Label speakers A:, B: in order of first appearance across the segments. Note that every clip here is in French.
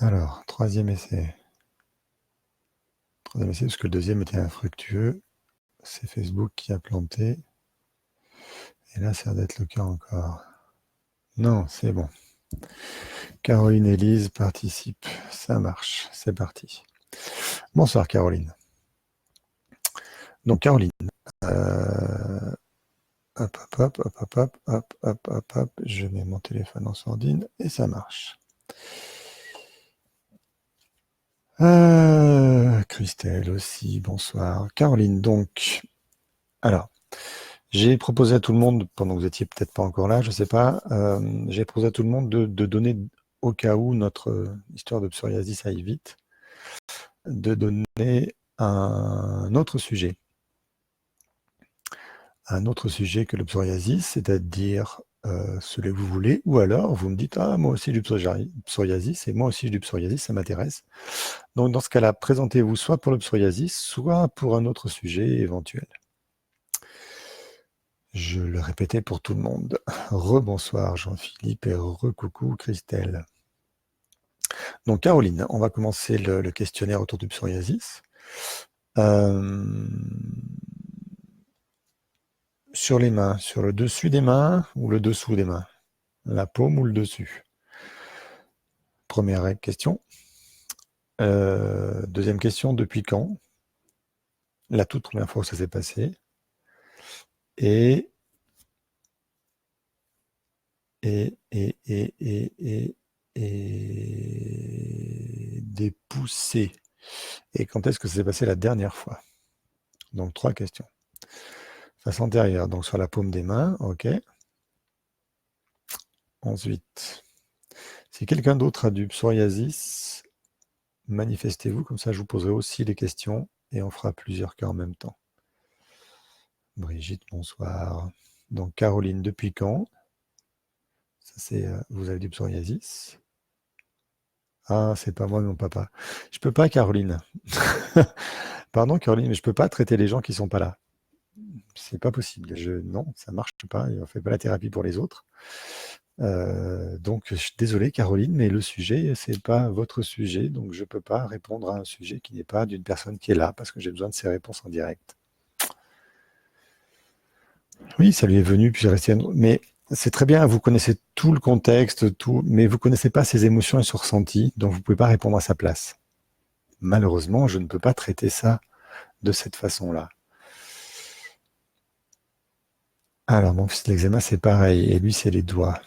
A: Alors, troisième essai. Troisième essai, parce que le deuxième était infructueux. C'est Facebook qui a planté. Et là, ça va être le cas encore. Non, c'est bon. Caroline et Lise participent. Ça marche. C'est parti. Bonsoir, Caroline. Donc, Caroline. Hop, hop, hop, hop, hop, hop, hop, hop, hop, hop. Je mets mon téléphone en sourdine et ça marche. Christelle aussi, bonsoir. Caroline, donc, alors, j'ai proposé à tout le monde, pendant que vous étiez peut-être pas encore là, je sais pas, j'ai proposé à tout le monde de donner, au cas où notre histoire de psoriasis aille vite, de donner un autre sujet. Un autre sujet que le psoriasis, c'est-à-dire celui que vous voulez, ou alors vous me dites, ah, moi aussi j'ai du psoriasis, et moi aussi j'ai du psoriasis, ça m'intéresse. Donc dans ce cas-là, présentez-vous soit pour le psoriasis, soit pour un autre sujet éventuel. Je le répétais pour tout le monde. Rebonsoir Jean-Philippe et recoucou Christelle. Donc Caroline, on va commencer le questionnaire autour du psoriasis. Sur les mains, sur le dessus des mains ou le dessous des mains? La paume ou le dessus? Première question. Deuxième question, depuis quand? La toute première fois où ça s'est passé. Et des poussées. Et quand est-ce que ça s'est passé la dernière fois? Donc, 3 questions. Face antérieure, donc sur la paume des mains, ok. Ensuite, si quelqu'un d'autre a du psoriasis, manifestez-vous, comme ça je vous poserai aussi les questions et on fera plusieurs cas en même temps. Brigitte, bonsoir. Donc, Caroline, depuis quand? Ça, c'est vous avez du psoriasis? Ah, c'est pas moi, mon papa. Je peux pas, Caroline. Pardon, Caroline, mais je peux pas traiter les gens qui sont pas là. C'est pas possible. Non, ça marche pas. On fait pas la thérapie pour les autres. Donc, je suis désolé, Caroline, mais le sujet, c'est pas votre sujet, donc je peux pas répondre à un sujet qui n'est pas d'une personne qui est là, parce que j'ai besoin de ses réponses en direct. Oui, ça lui est venu, puis j'ai resté. Mais c'est très bien, vous connaissez tout le contexte, tout, mais vous connaissez pas ses émotions et son ressenti, donc vous pouvez pas répondre à sa place. Malheureusement, je ne peux pas traiter ça de cette façon-là. Alors, mon fils, l'eczéma, c'est pareil, et lui, c'est les doigts.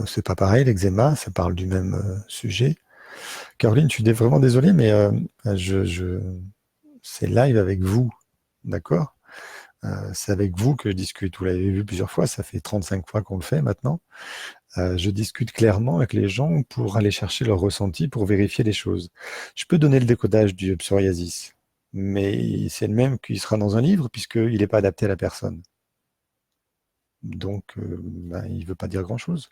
A: C'est pas pareil, l'eczéma, ça parle du même sujet. Caroline, je suis vraiment désolé, mais c'est live avec vous, d'accord? C'est avec vous que je discute. Vous l'avez vu plusieurs fois, ça fait 35 fois qu'on le fait maintenant. Je discute clairement avec les gens pour aller chercher leur ressenti, pour vérifier les choses. Je peux donner le décodage du psoriasis, mais c'est le même qu'il sera dans un livre, puisqu'il n'est pas adapté à la personne. Donc, il ne veut pas dire grand-chose.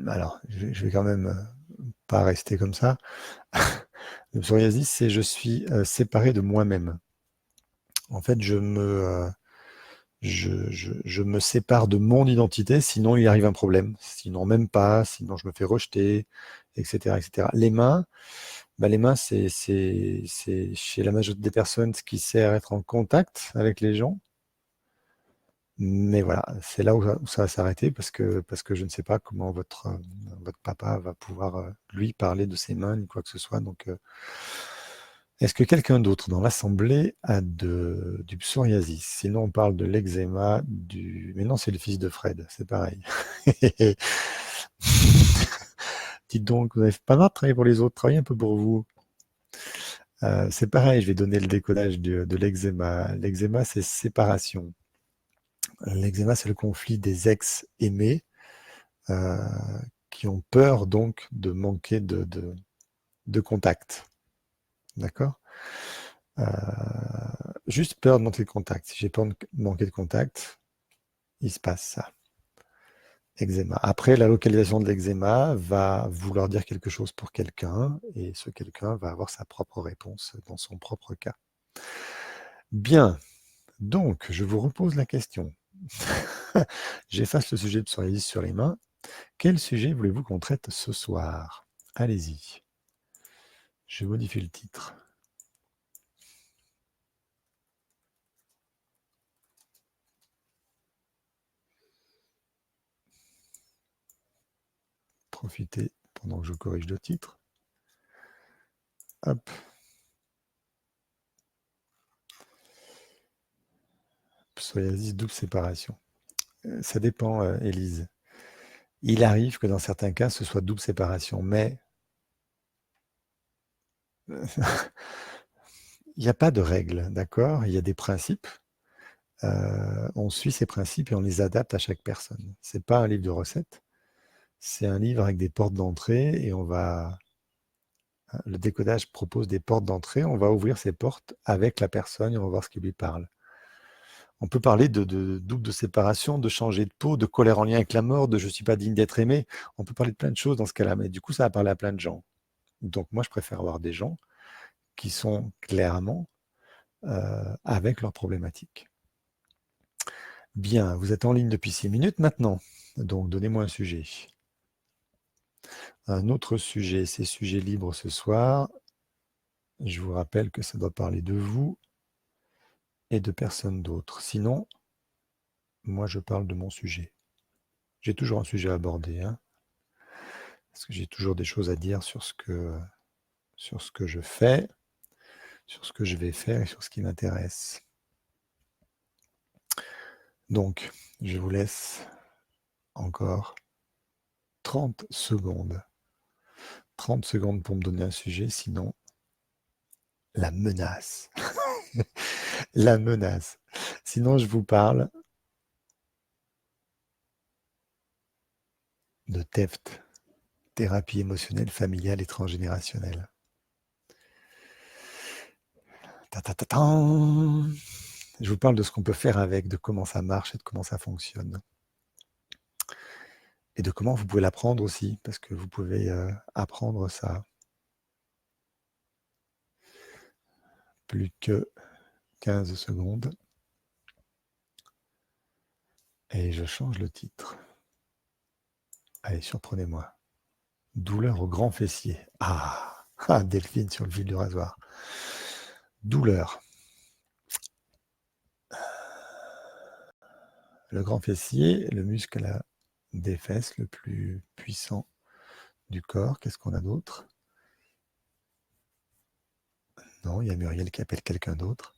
A: Alors, je vais quand même pas rester comme ça. Le psoriasis, c'est je suis séparé de moi-même. En fait, je me sépare de mon identité, sinon il arrive un problème. Sinon même pas, sinon je me fais rejeter, etc. etc. Les mains, c'est chez la majorité des personnes ce qui sert à être en contact avec les gens. Mais voilà, c'est là où ça va s'arrêter parce que je ne sais pas comment votre papa va pouvoir, lui, parler de ses mains ni quoi que ce soit. Donc, est-ce que quelqu'un d'autre dans l'assemblée a du psoriasis? Sinon, on parle de l'eczéma, mais non, c'est le fils de Fred, c'est pareil. Dites donc, vous n'avez pas le droit de travailler pour les autres, travaillez un peu pour vous. C'est pareil, je vais donner le décodage de l'eczéma. L'eczéma, c'est séparation. L'eczéma, c'est le conflit des ex-aimés qui ont peur donc de manquer de contact. D'accord? Juste peur de manquer de contact. Si j'ai peur de manquer de contact, il se passe ça. Eczéma. Après, la localisation de l'eczéma va vouloir dire quelque chose pour quelqu'un, et ce quelqu'un va avoir sa propre réponse dans son propre cas. Bien. Donc, je vous repose la question. J'efface le sujet de psoriasis sur les mains. Quel sujet voulez-vous qu'on traite ce soir? Allez-y. Je modifie le titre. Profitez pendant que je corrige le titre. Hop. Psoriasis, double séparation. Ça dépend, Élise. Il arrive que dans certains cas, ce soit double séparation, mais il n'y a pas de règle, d'accord? Il y a des principes. On suit ces principes et on les adapte à chaque personne. Ce n'est pas un livre de recettes, c'est un livre avec des portes d'entrée et le décodage propose des portes d'entrée, on va ouvrir ces portes avec la personne et on va voir ce qui lui parle. On peut parler de double de séparation, de changer de peau, de colère en lien avec la mort, de je ne suis pas digne d'être aimé. On peut parler de plein de choses dans ce cas-là, mais du coup, ça va parler à plein de gens. Donc moi, je préfère avoir des gens qui sont clairement avec leurs problématiques. Bien, vous êtes en ligne depuis 6 minutes maintenant, donc donnez-moi un sujet. Un autre sujet, c'est sujet libre ce soir. Je vous rappelle que ça doit parler de vous et de personne d'autre. Sinon, moi je parle de mon sujet. J'ai toujours un sujet à aborder, hein, parce que j'ai toujours des choses à dire sur ce que je fais, sur ce que je vais faire et sur ce qui m'intéresse. Donc, je vous laisse encore 30 secondes. 30 secondes pour me donner un sujet, sinon, la menace. La menace. Sinon, je vous parle de TEFT, thérapie émotionnelle familiale et transgénérationnelle. Je vous parle de ce qu'on peut faire avec, de comment ça marche et de comment ça fonctionne. Et de comment vous pouvez l'apprendre aussi, parce que vous pouvez apprendre ça. Plus que 15 secondes. Et je change le titre. Allez, surprenez-moi. Douleur au grand fessier. Ah, Delphine sur le fil du rasoir. Douleur. Le grand fessier, le muscle des fesses le plus puissant du corps. Qu'est-ce qu'on a d'autre? Non, il y a Muriel qui appelle quelqu'un d'autre.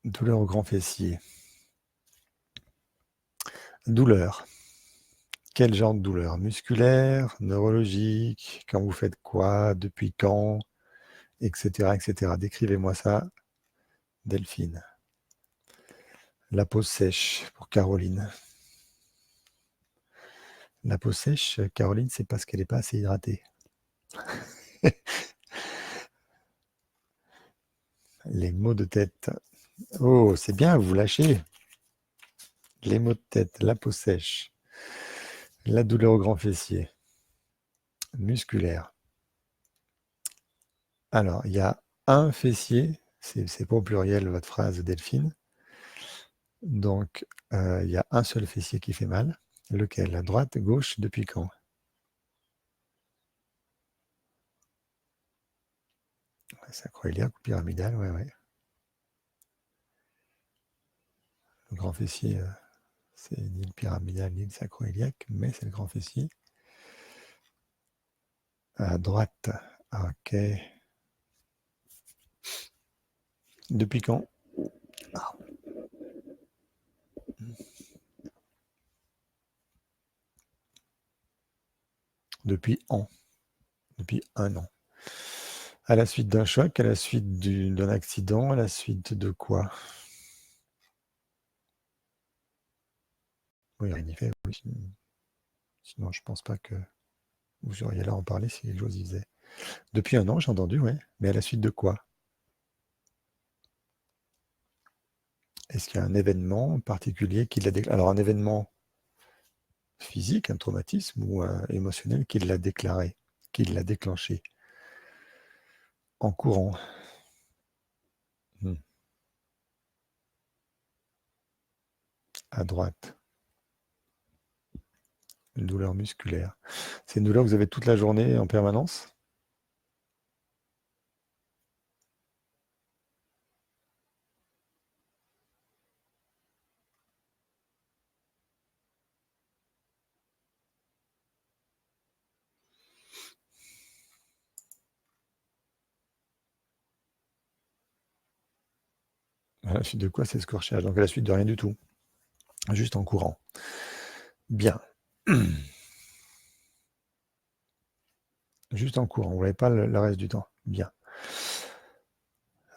A: Douleur au grand fessier. Douleur. Quel genre de douleur? Musculaire, neurologique? Quand vous faites quoi? Depuis quand? Etc. etc. Décrivez-moi ça, Delphine. La peau sèche pour Caroline. La peau sèche, Caroline, c'est parce qu'elle n'est pas assez hydratée. Les maux de tête. Oh, c'est bien, vous lâchez. Les maux de tête, la peau sèche, la douleur au grand fessier, musculaire. Alors, il y a un fessier, c'est pas au pluriel votre phrase, Delphine. Donc, il y a un seul fessier qui fait mal. Lequel? À droite, gauche, depuis quand? Sacroiliac ou pyramidal, ouais. Le grand fessier, c'est ni le pyramidal ni le sacroiliac, mais c'est le grand fessier. À droite, ok. Depuis quand? Depuis an. Depuis 1 an. À la suite d'un choc, à la suite d'un accident, à la suite de quoi? Oui, rien n'y fait. Oui. Sinon, je pense pas que vous auriez là à en parler si quelque chose y faisait. Depuis 1 an, j'ai entendu, oui. Mais à la suite de quoi? Est-ce qu'il y a un événement particulier qui l'a déclenché? Alors, un événement physique, un traumatisme ou émotionnel qui l'a déclaré, qui l'a déclenché en courant? à droite. Une douleur musculaire. C'est une douleur que vous avez toute la journée en permanence? À la suite de quoi c'est scorchage? Donc à la suite de rien du tout. Juste en courant. Bien. Juste en courant, vous n'avez pas le reste du temps. Bien.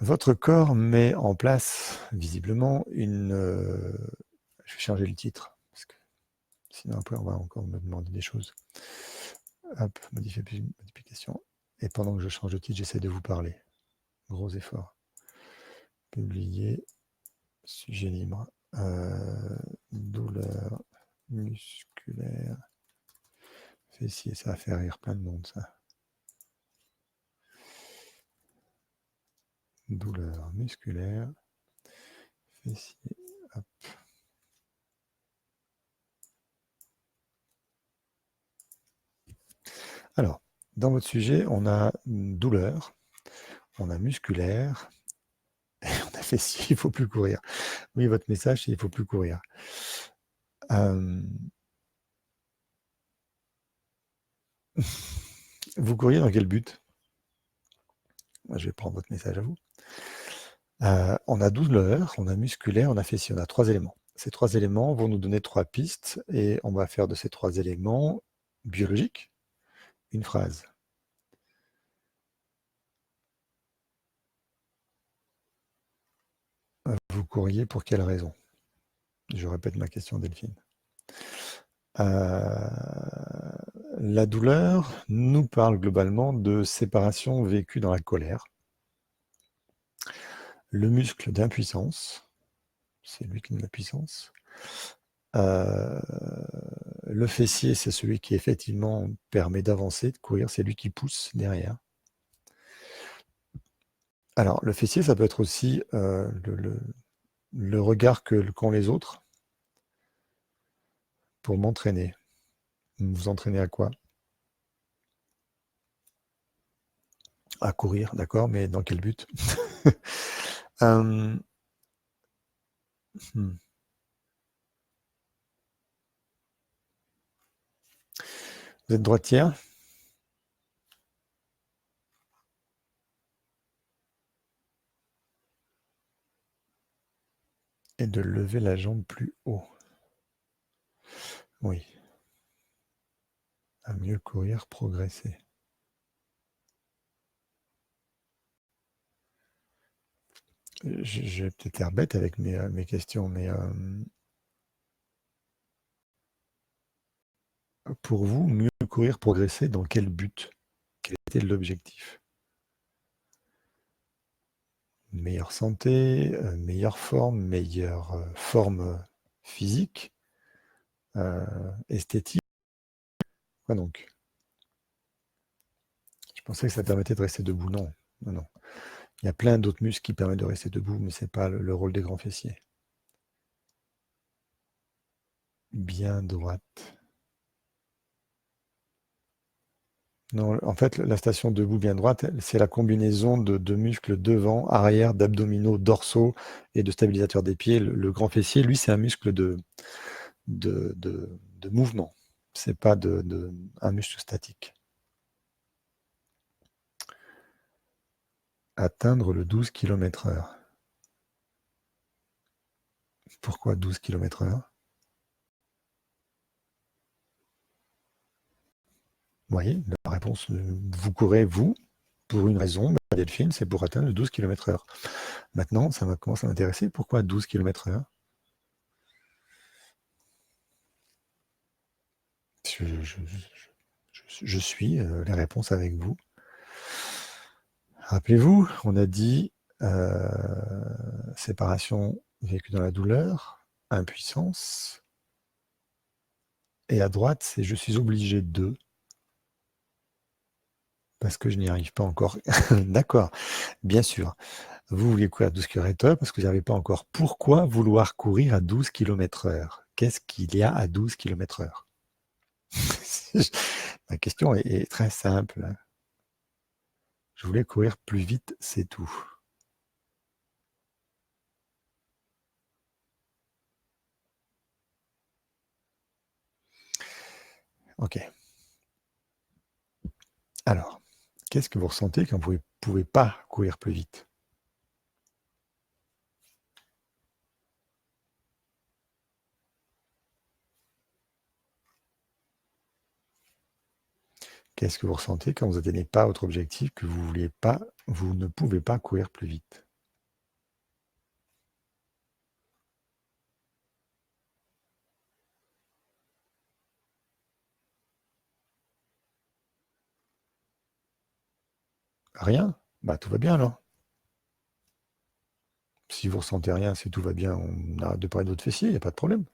A: Votre corps met en place, visiblement, une... je vais changer le titre, parce que sinon après on va encore me demander des choses. Hop, modification. Et pendant que je change de titre, j'essaie de vous parler. Gros effort. Publier, sujet libre. Douleur musculaire. Fessier, ça va faire rire plein de monde, ça. Douleur musculaire. Fessier, hop. Alors, dans votre sujet, on a douleur, on a musculaire, et on a fessier, il ne faut plus courir. Oui, votre message, c'est il ne faut plus courir. Vous couriez dans quel but? Je vais prendre votre message à vous. On a douleur, on a musculaire, on a fessier, on a 3 éléments. Ces 3 éléments vont nous donner 3 pistes et on va faire de ces 3 éléments biologiques une phrase. Vous couriez pour quelle raison? Je répète ma question, Delphine. La douleur nous parle globalement de séparation vécue dans la colère. Le muscle d'impuissance, c'est lui qui donne la puissance. Le fessier, c'est celui qui effectivement permet d'avancer, de courir, c'est lui qui pousse derrière. Alors, le fessier, ça peut être aussi le regard qu'ont les autres pour m'entraîner. Vous entraînez à quoi? À courir, d'accord, mais dans quel but? Hmm. Vous êtes droitière? Et de lever la jambe plus haut. Oui. À mieux courir, progresser. Je vais peut-être être bête avec mes questions, mais pour vous, mieux courir, progresser, dans quel but? Quel était l'objectif? Meilleure santé, meilleure forme physique, esthétique. Quoi donc? Je pensais que ça permettait de rester debout. Non, non, non. Il y a plein d'autres muscles qui permettent de rester debout, mais ce n'est pas le rôle des grands fessiers. Bien droite. Non, en fait, la station debout bien droite, c'est la combinaison de muscles devant, arrière, d'abdominaux, dorsaux et de stabilisateurs des pieds. Le grand fessier, lui, c'est un muscle de mouvement. Ce n'est pas un muscle statique. Atteindre le 12 km/h. Pourquoi 12 km/h? Vous voyez, la réponse, vous courez, vous, pour une raison, Delphine, c'est pour atteindre le 12 km/h. Maintenant, ça commence à m'intéresser. Pourquoi 12 km/h? Je suis les réponses avec vous. Rappelez-vous, on a dit séparation vécue dans la douleur, impuissance, et à droite, c'est je suis obligé de, parce que je n'y arrive pas encore. D'accord, bien sûr. Vous vouliez courir à 12 km/h parce que vous n'avez pas encore. Pourquoi vouloir courir à 12 km/h? Qu'est-ce qu'il y a à 12 km/h? Ma question est très simple. Je voulais courir plus vite, c'est tout. Ok. Alors, qu'est-ce que vous ressentez quand vous ne pouvez pas courir plus vite? Qu'est-ce que vous ressentez quand vous n'atteignez pas votre objectif, que vous vouliez pas, vous ne pouvez pas courir plus vite? Rien? Bah tout va bien alors. Si vous ressentez rien, si tout va bien, on arrête de parler de votre fessier, il n'y a pas de problème.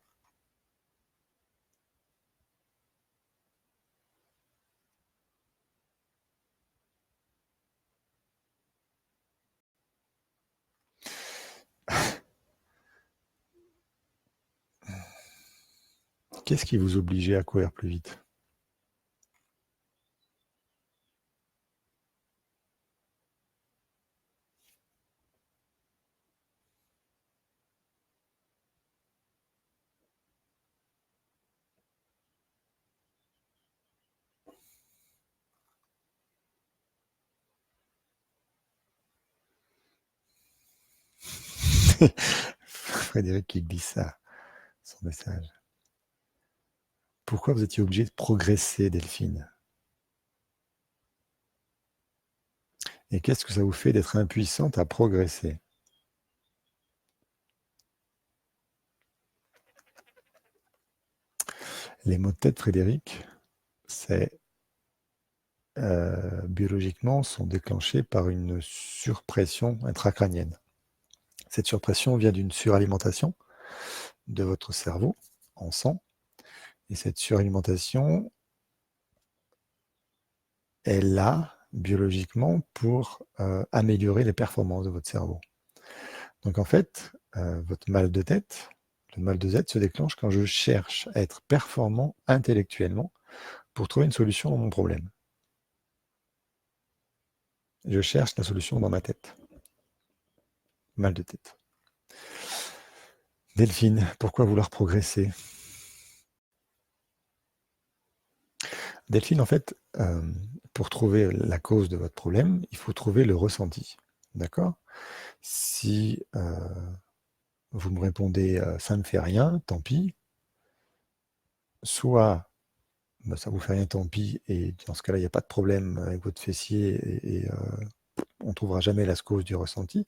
A: Qu'est-ce qui vous obligeait à courir plus vite? Frédéric qui glisse ça, son message. Pourquoi vous étiez obligé de progresser, Delphine? Et qu'est-ce que ça vous fait d'être impuissante à progresser? Les maux de tête, Frédéric, c'est biologiquement sont déclenchés par une surpression intracrânienne. Cette surpression vient d'une suralimentation de votre cerveau en sang. Et cette suralimentation est là, biologiquement, pour améliorer les performances de votre cerveau. Donc en fait, votre mal de tête, le mal de tête se déclenche quand je cherche à être performant intellectuellement pour trouver une solution à mon problème. Je cherche la solution dans ma tête. Mal de tête. Delphine, pourquoi vouloir progresser? Delphine, en fait, pour trouver la cause de votre problème, il faut trouver le ressenti. D'accord? Si vous me répondez ça ne fait rien, tant pis, soit bah, ça vous fait rien, tant pis, et dans ce cas-là, il n'y a pas de problème avec votre fessier et on ne trouvera jamais la cause du ressenti,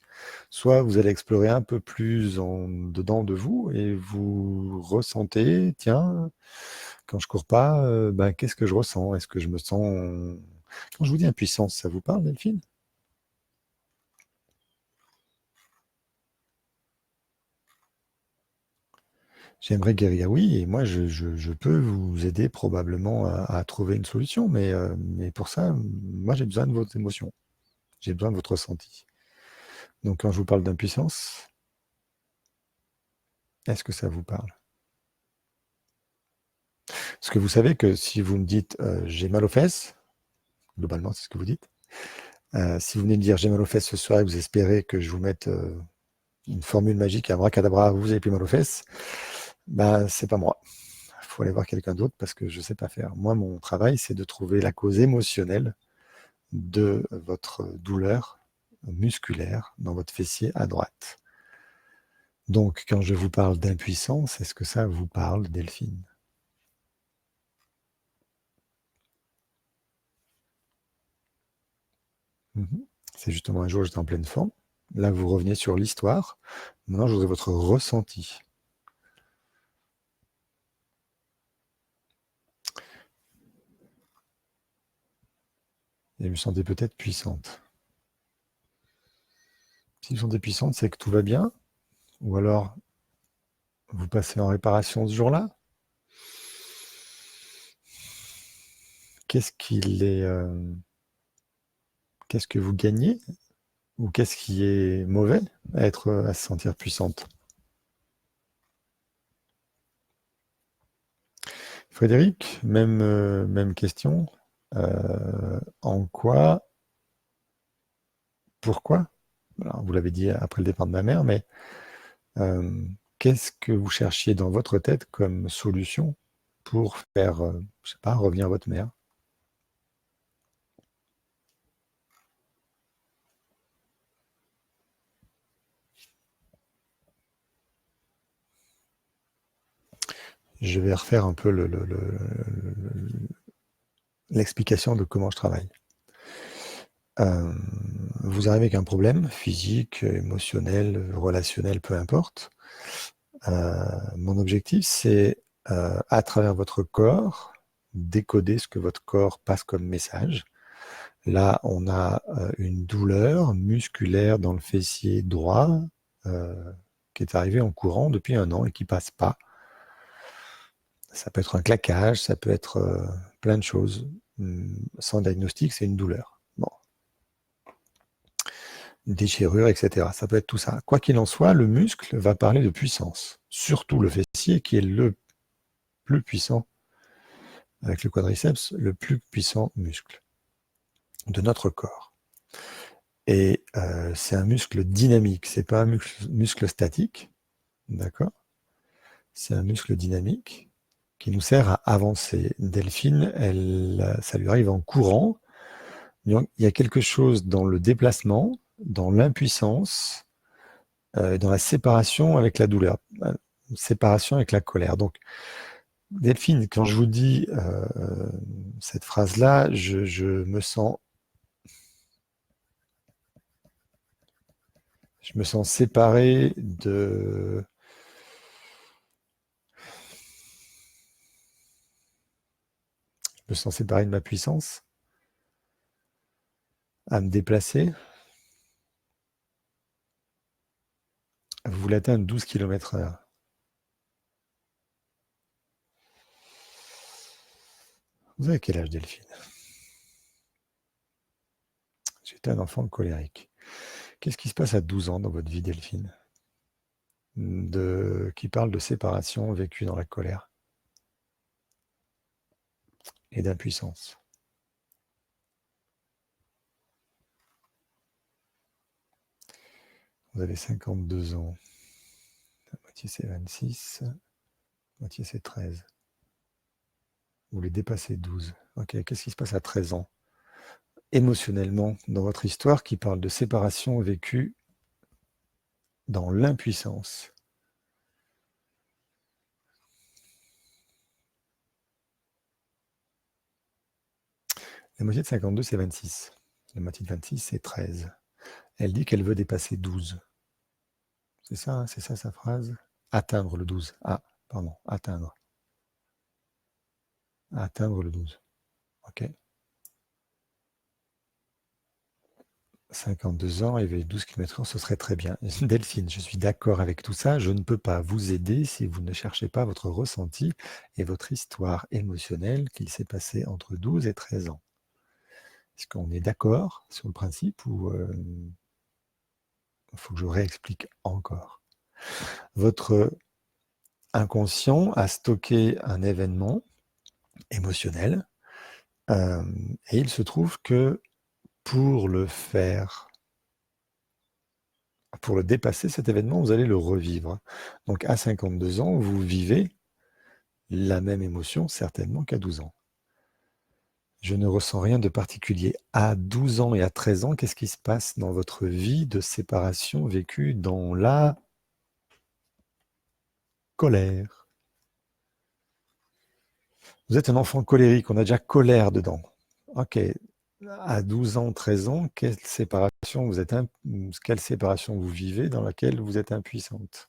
A: soit vous allez explorer un peu plus en dedans de vous et vous ressentez, tiens, quand je cours pas, ben, qu'est-ce que je ressens? Est-ce que je me sens... Quand je vous dis impuissance, ça vous parle, Delphine? J'aimerais guérir, oui, et moi je peux vous aider probablement à trouver une solution, mais pour ça, moi j'ai besoin de vos émotions, j'ai besoin de votre ressenti. Donc quand je vous parle d'impuissance, est-ce que ça vous parle? Parce que vous savez que si vous me dites j'ai mal aux fesses, globalement c'est ce que vous dites, si vous venez me dire j'ai mal aux fesses ce soir et que vous espérez que je vous mette une formule magique, un abracadabra, vous avez plus mal aux fesses, bah c'est pas moi. Il faut aller voir quelqu'un d'autre parce que je ne sais pas faire. Moi, mon travail, c'est de trouver la cause émotionnelle de votre douleur musculaire dans votre fessier à droite. Donc, quand je vous parle d'impuissance, est-ce que ça vous parle, Delphine? Mhm. C'est justement un jour, j'étais en pleine forme. Là, vous revenez sur l'histoire. Maintenant, je voudrais votre ressenti. Et vous me sentez peut-être puissante. Si vous me sentez puissante, c'est que tout va bien. Ou alors, vous passez en réparation ce jour-là. Qu'est-ce qu'il est, qu'est-ce que vous gagnez Ou qu'est-ce qui est mauvais à se sentir puissante? Frédéric, même question. En quoi, pourquoi? Alors, vous l'avez dit après le départ de ma mère, mais euh, qu'est-ce que vous cherchiez dans votre tête comme solution pour faire, je sais pas, revenir votre mère? Je vais refaire un peu l'explication de comment je travaille. Euh, Vous arrivez avec un problème physique, émotionnel, relationnel, peu importe. Mon objectif, c'est à travers votre corps, décoder ce que votre corps passe comme message. Là, on a une douleur musculaire dans le fessier droit euh, qui est arrivée en courant depuis 1 an et qui passe pas. Ça peut être un claquage, ça peut être plein de choses. Sans diagnostic, c'est une douleur. Bon, une déchirure, etc. Ça peut être tout ça. Quoi qu'il en soit, le muscle va parler de puissance. Surtout le fessier qui est le plus puissant, avec le quadriceps, le plus puissant muscle de notre corps. Et c'est un muscle dynamique, c'est pas un muscle statique, d'accord? C'est un muscle dynamique qui nous sert à avancer. Delphine, ça lui arrive en courant. Donc, il y a quelque chose dans le déplacement, dans l'impuissance, dans la séparation avec la douleur, séparation avec la colère. Donc, Delphine, quand je vous dis cette phrase-là, je me sens séparé je me sens séparé de ma puissance, à me déplacer. Vous voulez atteindre 12 km/h. Vous avez quel âge, Delphine? J'étais un enfant colérique. Qu'est-ce qui se passe à 12 ans dans votre vie, Delphine, qui parle de séparation vécue dans la colère et d'impuissance? Vous avez 52 ans. La moitié, c'est 26. La moitié, c'est 13. Vous voulez dépasser 12. Ok, qu'est-ce qui se passe à 13 ans émotionnellement dans votre histoire qui parle de séparation vécue dans l'impuissance? La moitié de 52, c'est 26. La moitié de 26, c'est 13. Elle dit qu'elle veut dépasser 12. C'est ça, hein, c'est ça sa phrase? Atteindre le 12. Ah, pardon, atteindre. Atteindre le 12. Ok. 52 ans, éveiller 12 km/h, ce serait très bien. Delphine, je suis d'accord avec tout ça. Je ne peux pas vous aider si vous ne cherchez pas votre ressenti et votre histoire émotionnelle qu'il s'est passé entre 12 et 13 ans. Est-ce qu'on est d'accord sur le principe ou il faut que je réexplique encore? Votre inconscient a stocké un événement émotionnel euh, et il se trouve que pour le faire, pour le dépasser, cet événement, vous allez le revivre. Donc à 52 ans, vous vivez la même émotion certainement qu'à 12 ans. Je ne ressens rien de particulier. À 12 ans et à 13 ans, qu'est-ce qui se passe dans votre vie de séparation vécue dans la colère? Vous êtes un enfant colérique, on a déjà colère dedans. Ok, à 12 ans, 13 ans, quelle séparation vous vivez dans laquelle vous êtes impuissante?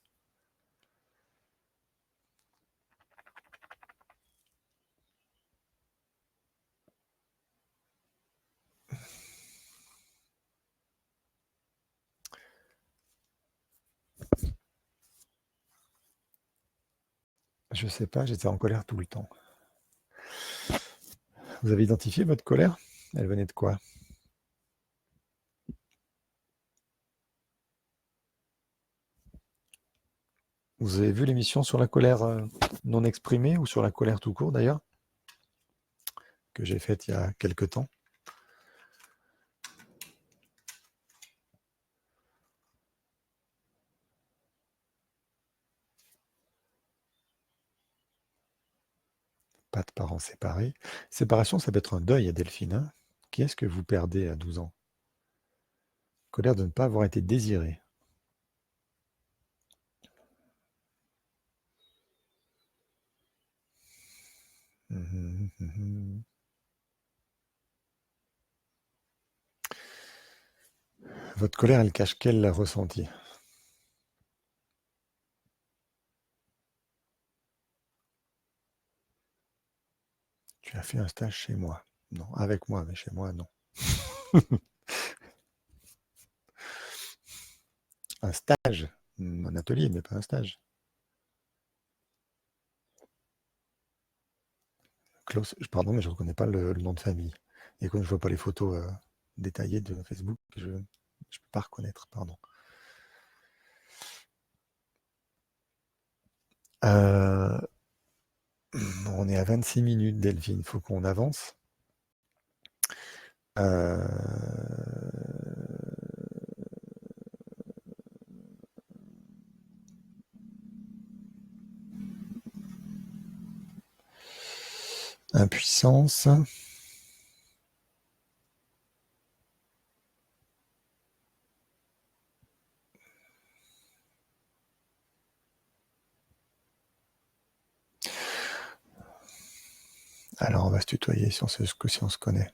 A: Je ne sais pas, j'étais en colère tout le temps. Vous avez identifié votre colère? Elle venait de quoi? Vous avez vu l'émission sur la colère non exprimée ou sur la colère tout court d'ailleurs, que j'ai faite il y a quelque temps? Pas de parents séparés. Séparation, ça peut être un deuil à Delphine, hein. Qui est-ce que vous perdez à 12 ans? Colère de ne pas avoir été désiré. Mhm, mhm. Votre colère, elle cache quel ressenti? Tu as fait un stage chez moi. Non, avec moi, mais chez moi, non. Un stage, un atelier, mais pas un stage. Klaus, pardon, mais je ne reconnais pas le nom de famille. Et quand je ne vois pas les photos détaillées de Facebook, je ne peux pas reconnaître, pardon. On est à 26 minutes, Delphine, il faut qu'on avance. Euh, Impuissance. Alors, on va se tutoyer si on se connaît.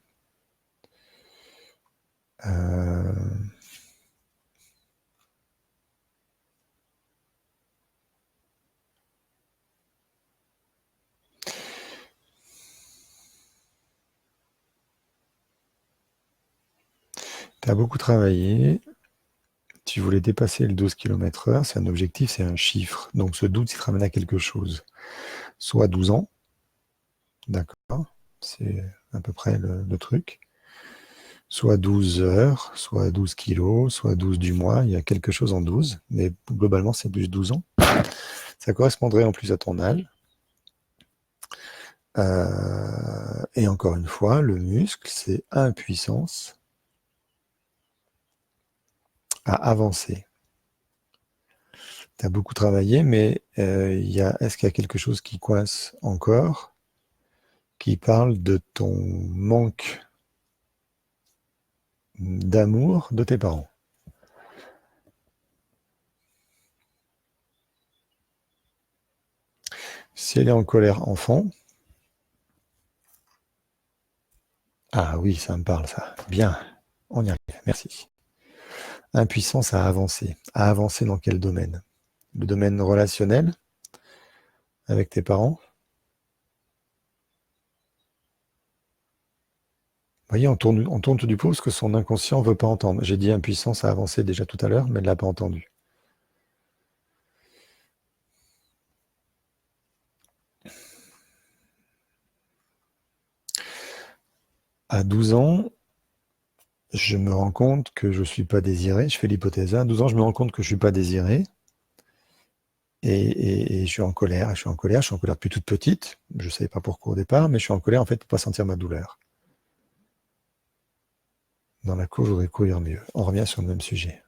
A: Tu as beaucoup travaillé. Tu voulais dépasser le 12 km/h. C'est un objectif, c'est un chiffre. Donc, ce doute, il te ramène à quelque chose. Soit 12 ans, d'accord, c'est à peu près le truc. Soit 12 heures, soit 12 kilos, soit 12 du mois. Il y a quelque chose en 12, mais globalement, c'est plus 12 ans. Ça correspondrait en plus à ton âge. Et encore une fois, le muscle, c'est impuissance à avancer. Tu as beaucoup travaillé, mais est-ce qu'il y a quelque chose qui coince encore, qui parle de ton manque d'amour de tes parents? Si elle est en colère enfant, ah oui, ça me parle ça. Bien, on y arrive, merci. Impuissance à avancer. À avancer dans quel domaine? Le domaine relationnel avec tes parents? Vous voyez, on tourne tout du pot parce que son inconscient ne veut pas entendre. J'ai dit impuissance à avancer déjà tout à l'heure, mais elle ne l'a pas entendu. À 12 ans, je me rends compte que je ne suis pas désiré. Je fais l'hypothèse. À 12 ans, je me rends compte que je ne suis pas désiré. Et je suis en colère. Je suis en colère. Je suis en colère depuis toute petite. Je ne savais pas pourquoi au départ, mais je suis en colère en fait pour ne pas sentir ma douleur. Dans la cour, je voudrais courir mieux. On revient sur le même sujet.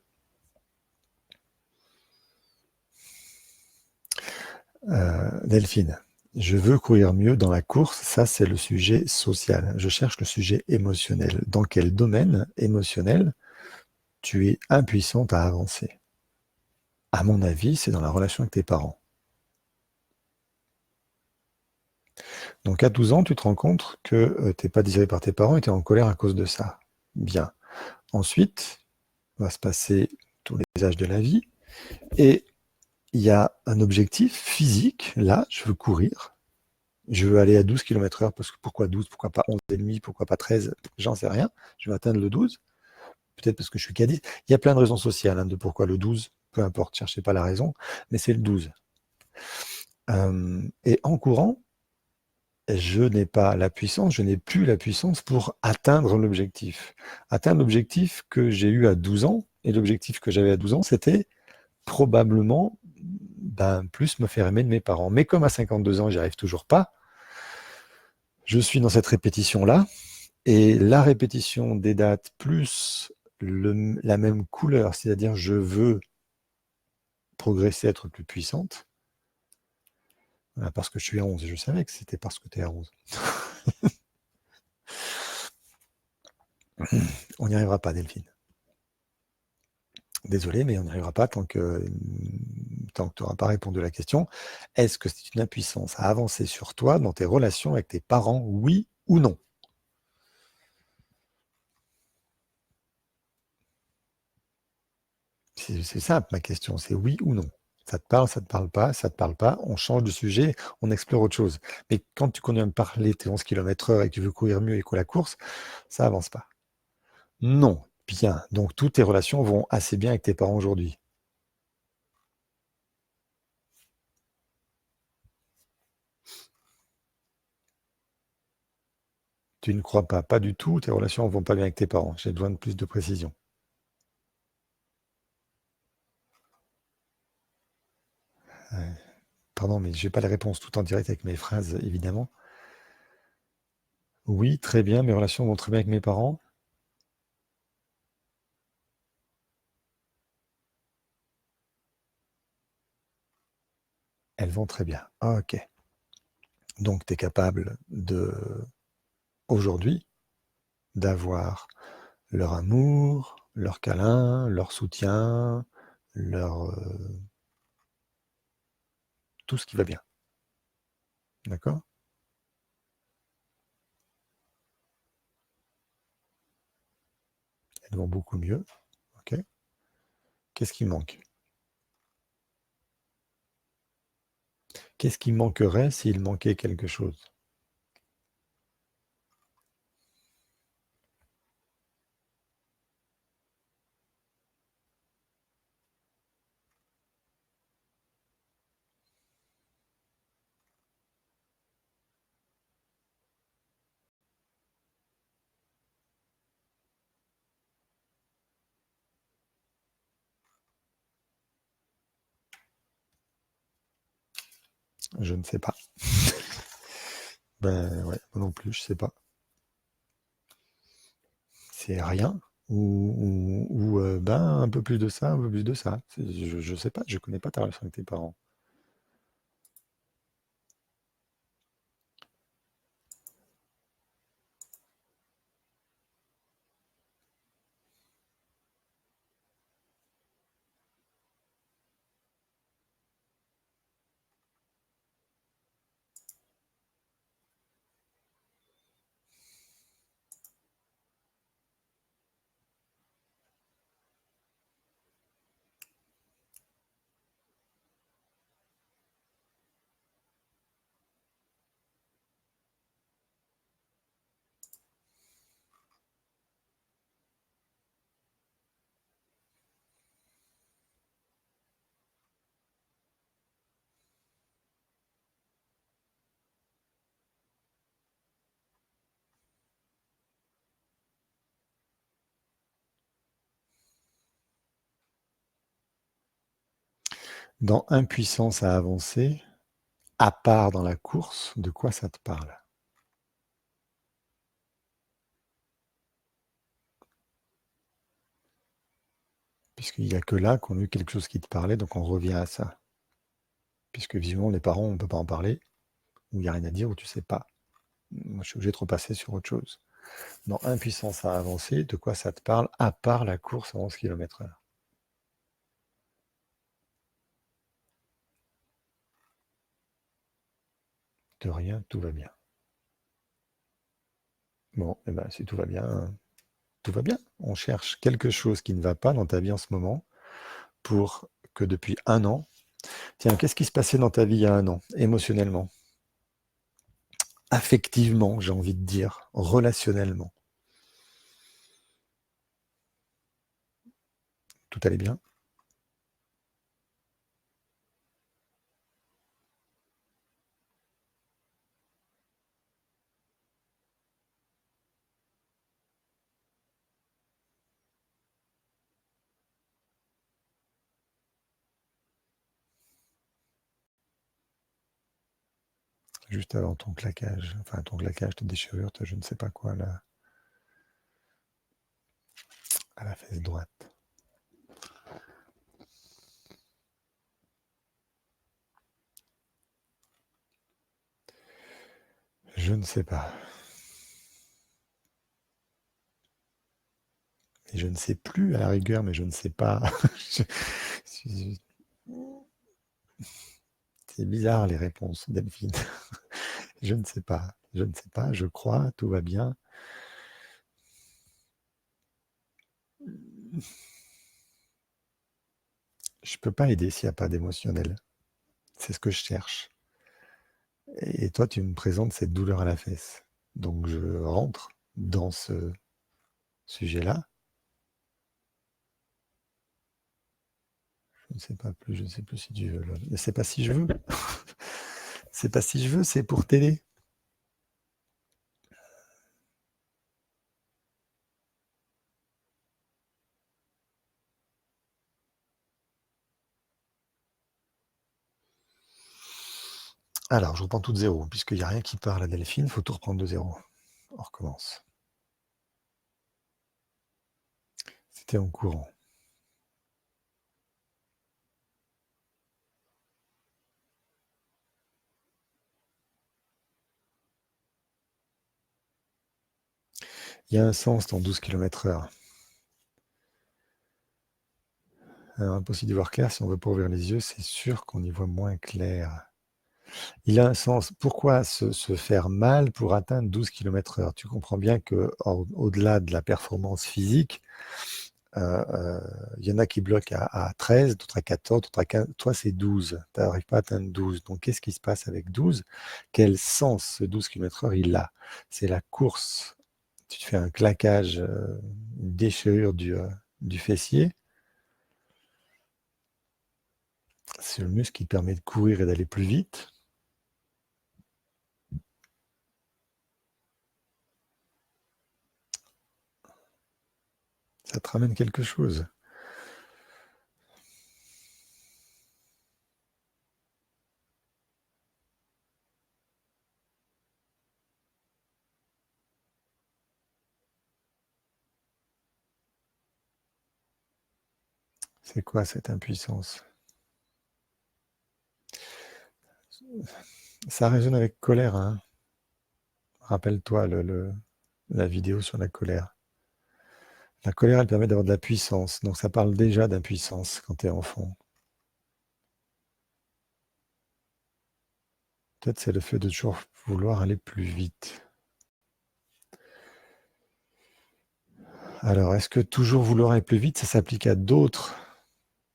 A: Delphine, je veux courir mieux dans la course. Ça, c'est le sujet social. Je cherche le sujet émotionnel. Dans quel domaine émotionnel tu es impuissante à avancer? À mon avis, c'est dans la relation avec tes parents. Donc à 12 ans, tu te rends compte que tu n'es pas désiré par tes parents et tu es en colère à cause de ça. Bien. Ensuite, va se passer tous les âges de la vie et il y a un objectif physique. Là, je veux courir. Je veux aller à 12 km/h parce que pourquoi 12, pourquoi pas 11,5, pourquoi pas 13, j'en sais rien. Je vais atteindre le 12. Peut-être parce que je suis caddie. Il y a plein de raisons sociales de pourquoi le 12, peu importe, cherchez pas la raison, mais c'est le 12. Et en courant, je n'ai pas la puissance, je n'ai plus la puissance pour atteindre l'objectif. Atteindre l'objectif que j'ai eu à 12 ans, et l'objectif que j'avais à 12 ans, c'était probablement ben, plus me faire aimer de mes parents. Mais comme à 52 ans, j'y arrive toujours pas, je suis dans cette répétition-là. Et la répétition des dates plus la même couleur, c'est-à-dire je veux progresser, être plus puissante, voilà, parce que je suis à 11, je savais que c'était parce que tu es à 11. On n'y arrivera pas, Delphine. Désolé, mais on n'y arrivera pas tant que tu n'auras pas répondu à la question. Est-ce que c'est une impuissance à avancer sur toi dans tes relations avec tes parents, oui ou non? C'est simple, ma question, c'est oui ou non. Ça te parle pas, ça te parle pas, on change de sujet, on explore autre chose. Mais quand tu continues à me parler tes 11 km/h et que tu veux courir mieux et que la course, ça avance pas. Non, bien. Donc toutes tes relations vont assez bien avec tes parents aujourd'hui. Tu ne crois pas, pas du tout, tes relations vont pas bien avec tes parents. J'ai besoin de plus de précision. Ouais. Pardon, mais j'ai pas les réponses tout en direct avec mes phrases, évidemment. Oui, très bien, mes relations vont très bien avec mes parents. Elles vont très bien. Ok. Donc tu es capable de, aujourd'hui, d'avoir leur amour, leur câlin, leur soutien, leur, tout ce qui va bien. D'accord? Elles vont beaucoup mieux. Ok? Qu'est-ce qui manque? Qu'est-ce qui manquerait s'il manquait quelque chose? Je ne sais pas. Ben ouais, moi non plus, je sais pas. C'est rien ou ben un peu plus de ça, un peu plus de ça. Je sais pas, je connais pas ta relation avec tes parents. Dans impuissance à avancer, à part dans la course, de quoi ça te parle? Puisqu'il n'y a que là qu'on a eu quelque chose qui te parlait, donc on revient à ça. Puisque visiblement les parents, on ne peut pas en parler, ou il n'y a rien à dire, ou tu sais pas. Moi, je suis obligé de repasser sur autre chose. Dans impuissance à avancer, de quoi ça te parle, à part la course à 11 km/h? De rien, tout va bien. Bon, eh ben, si tout va bien, tout va bien. On cherche quelque chose qui ne va pas dans ta vie en ce moment pour que depuis un an, tiens, qu'est-ce qui se passait dans ta vie il y a un an, émotionnellement, affectivement, j'ai envie de dire, relationnellement? Tout allait bien? juste avant ton claquage, enfin ton claquage, ta déchirure, je ne sais pas quoi là, à la fesse droite. Je ne sais pas. Et je ne sais plus à la rigueur, mais je ne sais pas. C'est bizarre les réponses, Delphine. Je ne sais pas. Je ne sais pas. Je crois, tout va bien. Je ne peux pas aider s'il n'y a pas d'émotionnel. C'est ce que je cherche. Et toi, tu me présentes cette douleur à la fesse. Donc je rentre dans ce sujet-là. Je ne sais pas plus, je ne sais plus si tu veux. Mais c'est pas si je veux. C'est pas si je veux, c'est pour t'aider. Alors, je reprends tout de zéro, puisqu'il n'y a rien qui part à Delphine, il faut tout reprendre de zéro. On recommence. C'était en courant. Il y a un sens dans 12 km/h. Alors, impossible d'y voir clair, si on veut pas ouvrir les yeux, c'est sûr qu'on y voit moins clair. Il a un sens. Pourquoi se faire mal pour atteindre 12 km/h? Tu comprends bien que au-delà de la performance physique, il y en a qui bloquent à 13, d'autres à 14, d'autres à 15. Toi, c'est 12. Tu n'arrives pas à atteindre 12. Donc, qu'est-ce qui se passe avec 12? Quel sens ce 12 km/h il a? C'est la course. Tu te fais un claquage, une déchirure du fessier. C'est le muscle qui te permet de courir et d'aller plus vite. Ça te ramène quelque chose. C'est quoi cette impuissance? Ça résonne avec colère, hein. Rappelle-toi la vidéo sur la colère. La colère, elle permet d'avoir de la puissance. Donc ça parle déjà d'impuissance quand tu es enfant. Peut-être c'est le fait de toujours vouloir aller plus vite. Alors, est-ce que toujours vouloir aller plus vite, ça s'applique à d'autres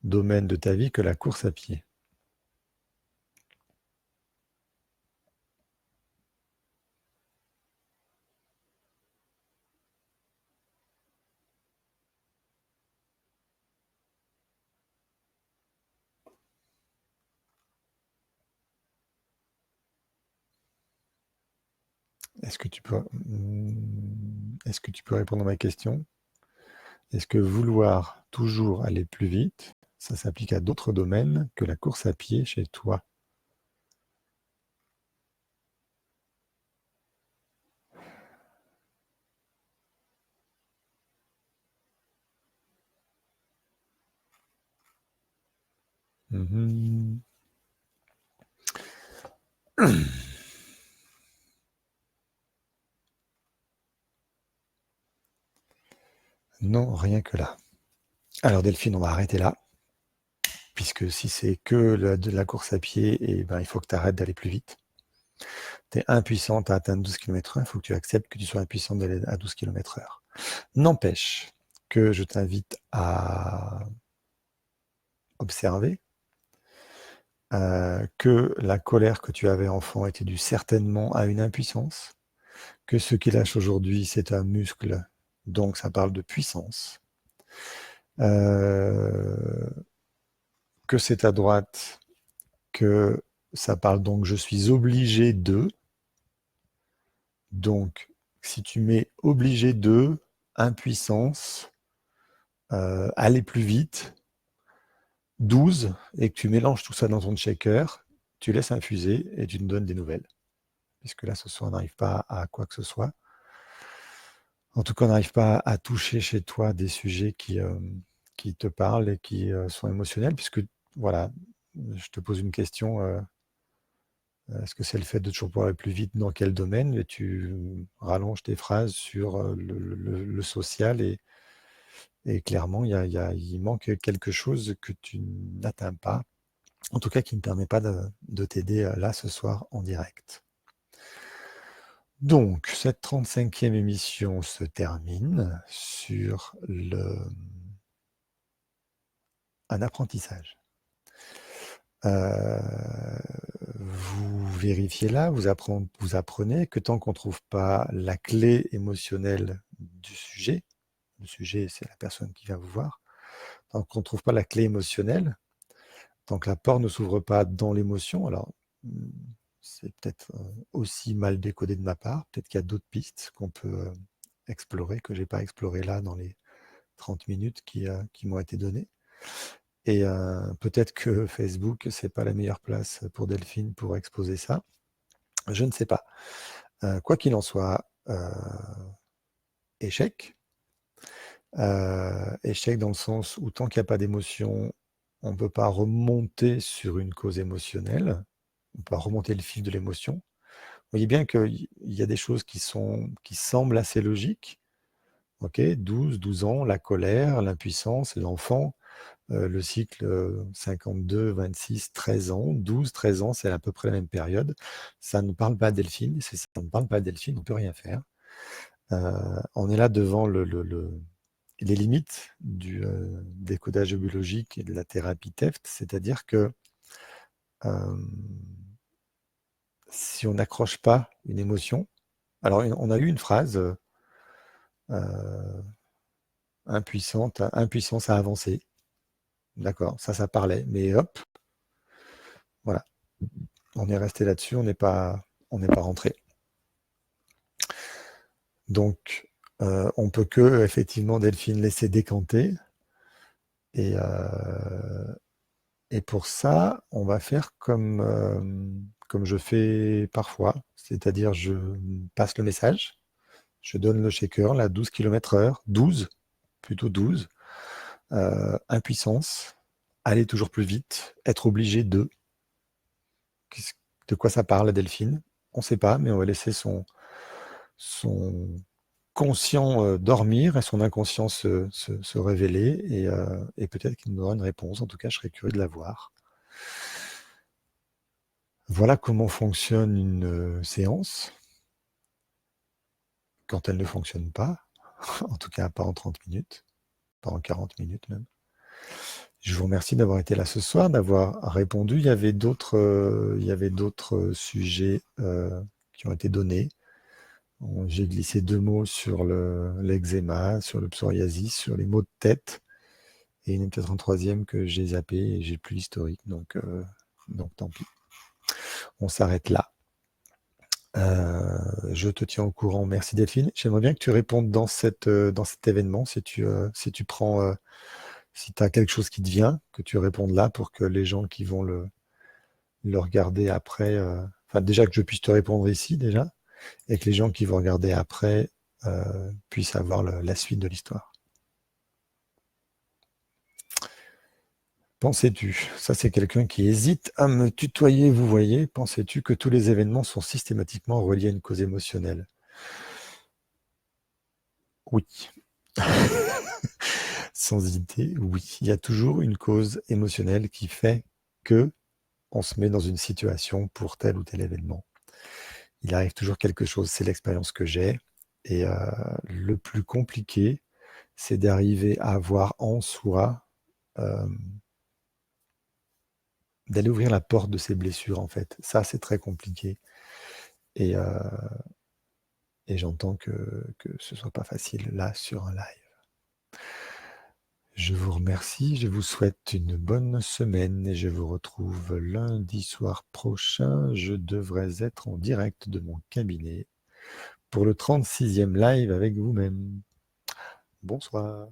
A: domaines de ta vie que la course à pied? Est-ce que tu peux, est-ce que tu peux répondre à ma question? Est-ce que vouloir toujours aller plus vite, ça s'applique à d'autres domaines que la course à pied chez toi? Mhm. Non, rien que là. Alors Delphine, on va arrêter là, puisque si c'est que de la course à pied, eh ben, il faut que tu arrêtes d'aller plus vite. Tu es impuissante à atteindre 12 km/h, il faut que tu acceptes que tu sois impuissante d'aller à 12 km/h. N'empêche que je t'invite à observer que la colère que tu avais enfant était due certainement à une impuissance, que ce qui lâche aujourd'hui, c'est un muscle, donc ça parle de puissance, que c'est à droite, que ça parle donc je suis obligé de, donc si tu mets obligé de, impuissance, aller plus vite, 12, et que tu mélanges tout ça dans ton shaker, tu laisses infuser et tu me donnes des nouvelles. puisque là, ce soir, on n'arrive pas à quoi que ce soit. En tout cas, on n'arrive pas à toucher chez toi des sujets qui te parlent et qui sont émotionnels, puisque, voilà, je te pose une question, est-ce que c'est le fait de toujours pouvoir aller plus vite dans quel domaine? Et tu rallonges tes phrases sur le social et clairement, il manque quelque chose que tu n'atteins pas, en tout cas qui ne permet pas de t'aider là ce soir en direct. Donc, cette 35e émission se termine sur un apprentissage. Vous vérifiez là, vous apprenez que tant qu'on ne trouve pas la clé émotionnelle du sujet, le sujet c'est la personne qui vient vous voir, tant qu'on ne trouve pas la clé émotionnelle, tant que la porte ne s'ouvre pas dans l'émotion, alors c'est peut-être aussi mal décodé de ma part, peut-être qu'il y a d'autres pistes qu'on peut explorer, que je n'ai pas explorées là dans les 30 minutes qui m'ont été données. Et peut-être que Facebook, c'est pas la meilleure place pour Delphine pour exposer ça. Je ne sais pas. Quoi qu'il en soit, échec. Échec dans le sens où tant qu'il n'y a pas d'émotion, on ne peut pas remonter sur une cause émotionnelle. On peut pas remonter le fil de l'émotion. Vous voyez bien qu'il y a des choses qui semblent assez logiques. Ok, 12 ans, la colère, l'impuissance, l'enfant, le cycle 52, 26, 13 ans, 12, 13 ans, c'est à peu près la même période. Ça ne parle pas à Delphine, si ça ne parle pas à Delphine, on ne peut rien faire. On est là devant les limites du décodage biologique et de la thérapie TEFT, c'est-à-dire que si on n'accroche pas une émotion, alors on a eu une phrase impuissance à avancer. D'accord, ça parlait, mais hop, voilà. On est resté là-dessus, on n'est pas rentré. Donc, on peut que, effectivement, Delphine, laisser décanter. Et pour ça, on va faire comme je fais parfois, c'est-à-dire je passe le message, je donne le shaker, là, 12 km/h, 12, plutôt 12, impuissance, aller toujours plus vite, être obligé de. De quoi ça parle, Delphine? On ne sait pas, mais on va laisser son conscient dormir et son inconscient se révéler et peut-être qu'il nous donnera une réponse. En tout cas, je serais curieux de la voir. Voilà comment fonctionne une séance quand elle ne fonctionne pas, en tout cas pas en 30 minutes, pas en 40 minutes même. Je vous remercie d'avoir été là ce soir, d'avoir répondu. Il y avait d'autres sujets qui ont été donnés. J'ai glissé 2 mots sur l'eczéma, sur le psoriasis, sur les maux de tête. Et il y en a peut-être un troisième que j'ai zappé et j'ai plus l'historique. Donc tant pis. On s'arrête là. Je te tiens au courant. Merci Delphine. J'aimerais bien que tu répondes dans cet événement. Si tu prends, si tu as quelque chose qui te vient, que tu répondes là pour que les gens qui vont le regarder après, enfin déjà que je puisse te répondre ici déjà, et que les gens qui vont regarder après puissent avoir la suite de l'histoire. Pensais-tu, ça c'est quelqu'un qui hésite à me tutoyer, vous voyez, pensais-tu que tous les événements sont systématiquement reliés à une cause émotionnelle? Oui. Sans hésiter, oui. Il y a toujours une cause émotionnelle qui fait que on se met dans une situation pour tel ou tel événement. Il arrive toujours quelque chose, c'est l'expérience que j'ai. Et le plus compliqué, c'est d'arriver à avoir en soi, d'aller ouvrir la porte de ces blessures, en fait. Ça, c'est très compliqué. Et j'entends que ce ne soit pas facile là sur un live. Je vous remercie, je vous souhaite une bonne semaine et je vous retrouve lundi soir prochain. Je devrais être en direct de mon cabinet pour le 36e live avec vous-même. Bonsoir.